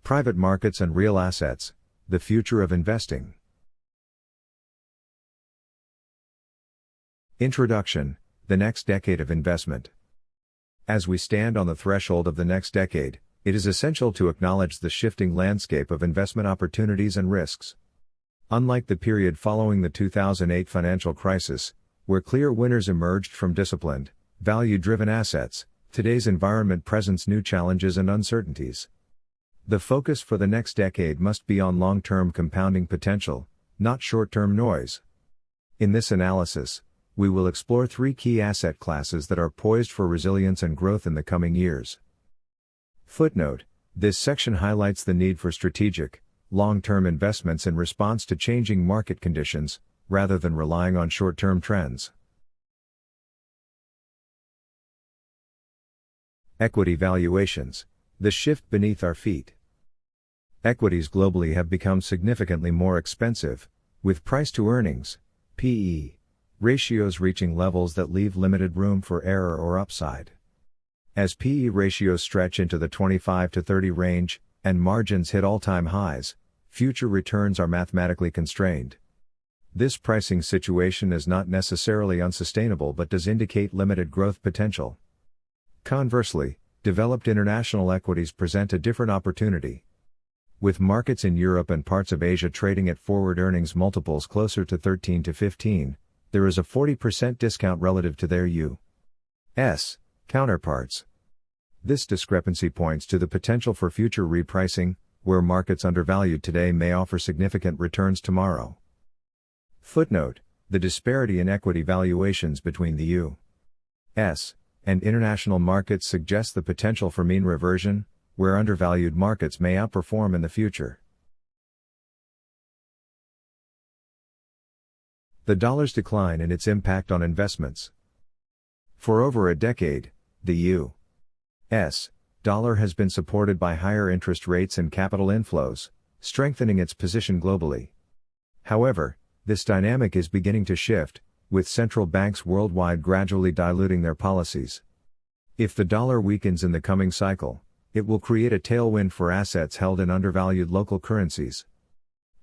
Private markets and real assets, the future of investing. Introduction, the next decade of investment. As we stand on the threshold of the next decade, it is essential to acknowledge the shifting landscape of investment opportunities and risks. Unlike the period following the 2008 financial crisis, where clear winners emerged from disciplined, value-driven assets, today's environment presents new challenges and uncertainties. The focus for the next decade must be on long-term compounding potential, not short-term noise. In this analysis, we will explore three key asset classes that are poised for resilience and growth in the coming years. Footnote: this section highlights the need for strategic, long-term investments in response to changing market conditions, rather than relying on short-term trends. Equity valuations, the shift beneath our feet. Equities globally have become significantly more expensive, with price-to-earnings (PE) ratios reaching levels that leave limited room for error or upside. As PE ratios stretch into the 25 to 30 range, and margins hit all-time highs, future returns are mathematically constrained. This pricing situation is not necessarily unsustainable but does indicate limited growth potential. Conversely, developed international equities present a different opportunity. With markets in Europe and parts of Asia trading at forward earnings multiples closer to 13 to 15, there is a 40% discount relative to their U.S. counterparts. This discrepancy points to the potential for future repricing, where markets undervalued today may offer significant returns tomorrow. Footnote: the disparity in equity valuations between the U.S. and international markets suggests the potential for mean reversion, where undervalued markets may outperform in the future. The dollar's decline and its impact on investments. For over a decade, the U.S. dollar has been supported by higher interest rates and capital inflows, strengthening its position globally. However, this dynamic is beginning to shift, with central banks worldwide gradually diluting their policies. If the dollar weakens in the coming cycle, it will create a tailwind for assets held in undervalued local currencies.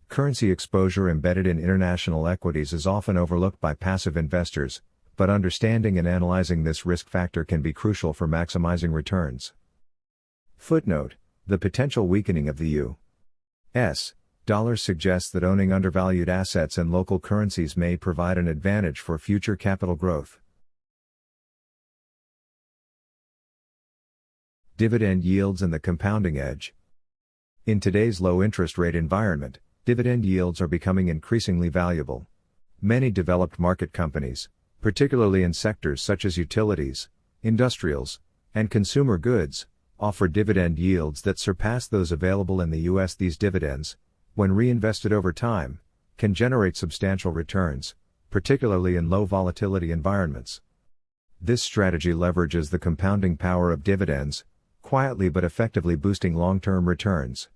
Currency exposure embedded in international equities is often overlooked by passive investors, but understanding and analyzing this risk factor can be crucial for maximizing returns. Footnote: the potential weakening of the U.S. dollar suggests that owning undervalued assets in local currencies may provide an advantage for future capital growth. Dividend yields and the compounding edge. In today's low interest rate environment, dividend yields are becoming increasingly valuable. Many developed market companies, particularly in sectors such as utilities, industrials, and consumer goods, offer dividend yields that surpass those available in the U.S. These dividends, when reinvested over time, can generate substantial returns, particularly in low volatility environments. This strategy leverages the compounding power of dividends, quietly but effectively boosting long-term returns.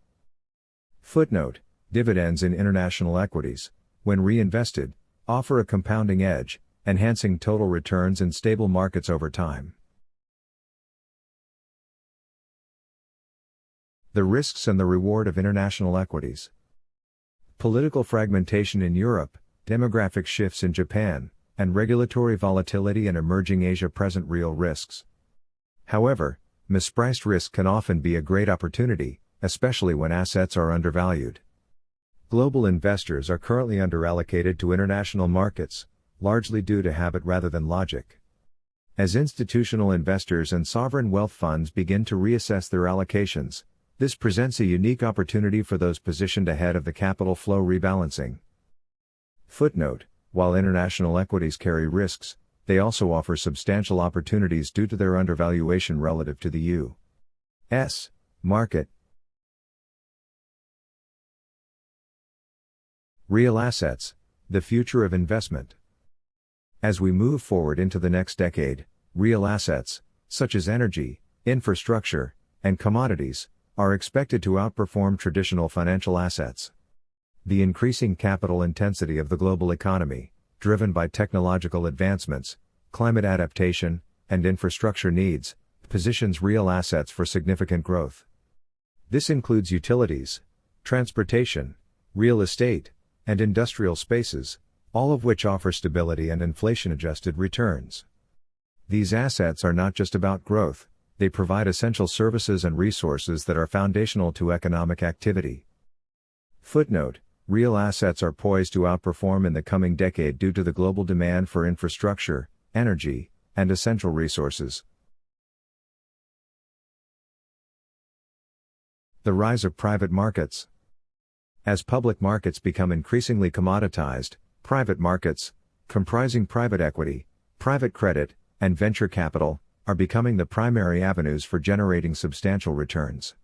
Footnote: dividends in international equities, when reinvested, offer a compounding edge, enhancing total returns in stable markets over time. The risks and the reward of international equities. Political fragmentation in Europe, demographic shifts in Japan, and regulatory volatility in emerging Asia present real risks. However, mispriced risk can often be a great opportunity, especially when assets are undervalued. Global investors are currently underallocated to international markets, largely due to habit rather than logic. As institutional investors and sovereign wealth funds begin to reassess their allocations, this presents a unique opportunity for those positioned ahead of the capital flow rebalancing. Footnote: while international equities carry risks, they also offer substantial opportunities due to their undervaluation relative to the U.S. market. Real assets, the future of investment. As we move forward into the next decade, real assets, such as energy, infrastructure, and commodities, are expected to outperform traditional financial assets. The increasing capital intensity of the global economy, driven by technological advancements, climate adaptation, and infrastructure needs, positions real assets for significant growth. This includes utilities, transportation, real estate, and industrial spaces, all of which offer stability and inflation-adjusted returns. These assets are not just about growth, they provide essential services and resources that are foundational to economic activity. Footnote: real assets are poised to outperform in the coming decade due to the global demand for infrastructure, energy, and essential resources. The rise of private markets. As public markets become increasingly commoditized, private markets, comprising private equity, private credit, and venture capital, are becoming the primary avenues for generating substantial returns.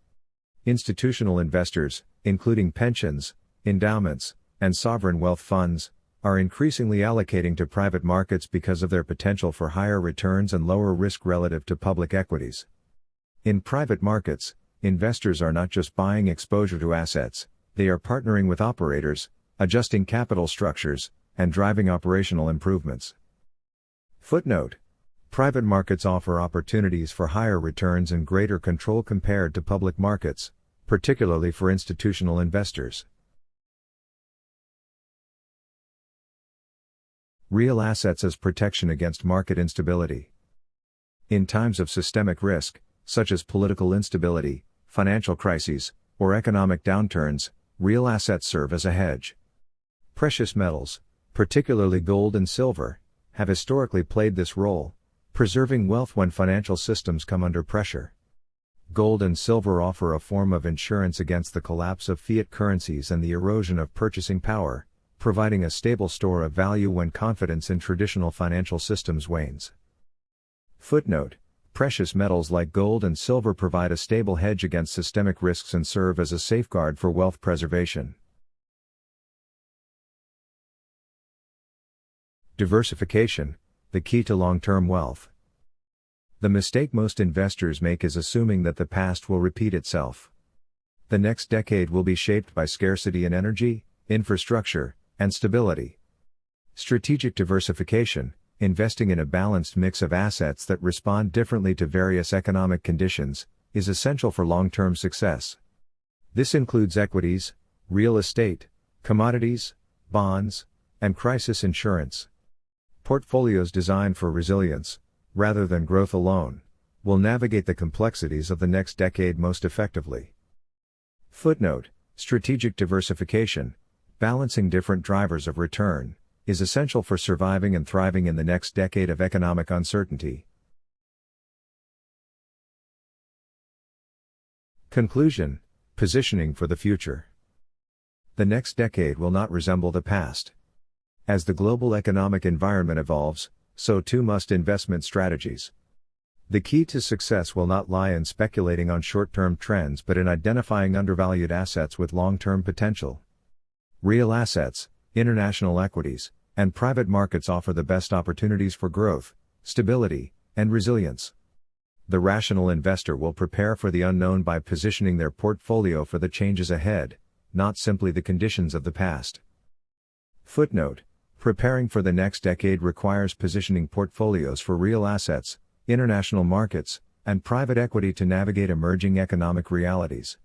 Institutional investors, including pensions, endowments, and sovereign wealth funds, are increasingly allocating to private markets because of their potential for higher returns and lower risk relative to public equities. In private markets, investors are not just buying exposure to assets, they are partnering with operators, adjusting capital structures, and driving operational improvements. Footnote: private markets offer opportunities for higher returns and greater control compared to public markets, particularly for institutional investors. Real assets as protection against market instability. In times of systemic risk, such as political instability, financial crises, or economic downturns, real assets serve as a hedge. Precious metals, particularly gold and silver, have historically played this role, preserving wealth when financial systems come under pressure. Gold and silver offer a form of insurance against the collapse of fiat currencies and the erosion of purchasing power, providing a stable store of value when confidence in traditional financial systems wanes. Footnote: precious metals like gold and silver provide a stable hedge against systemic risks and serve as a safeguard for wealth preservation. Diversification, the key to long-term wealth. The mistake most investors make is assuming that the past will repeat itself. The next decade will be shaped by scarcity in energy, infrastructure, and stability. Strategic diversification, investing in a balanced mix of assets that respond differently to various economic conditions, is essential for long-term success. This includes equities, real estate, commodities, bonds, and crisis insurance. Portfolios designed for resilience, rather than growth alone, will navigate the complexities of the next decade most effectively. Footnote: strategic diversification, balancing different drivers of return, is essential for surviving and thriving in the next decade of economic uncertainty. Conclusion: positioning for the future. The next decade will not resemble the past. As the global economic environment evolves, so too must investment strategies. The key to success will not lie in speculating on short-term trends but in identifying undervalued assets with long-term potential. Real assets, international equities, and private markets offer the best opportunities for growth, stability, and resilience. The rational investor will prepare for the unknown by positioning their portfolio for the changes ahead, not simply the conditions of the past. Footnote: preparing for the next decade requires positioning portfolios for real assets, international markets, and private equity to navigate emerging economic realities.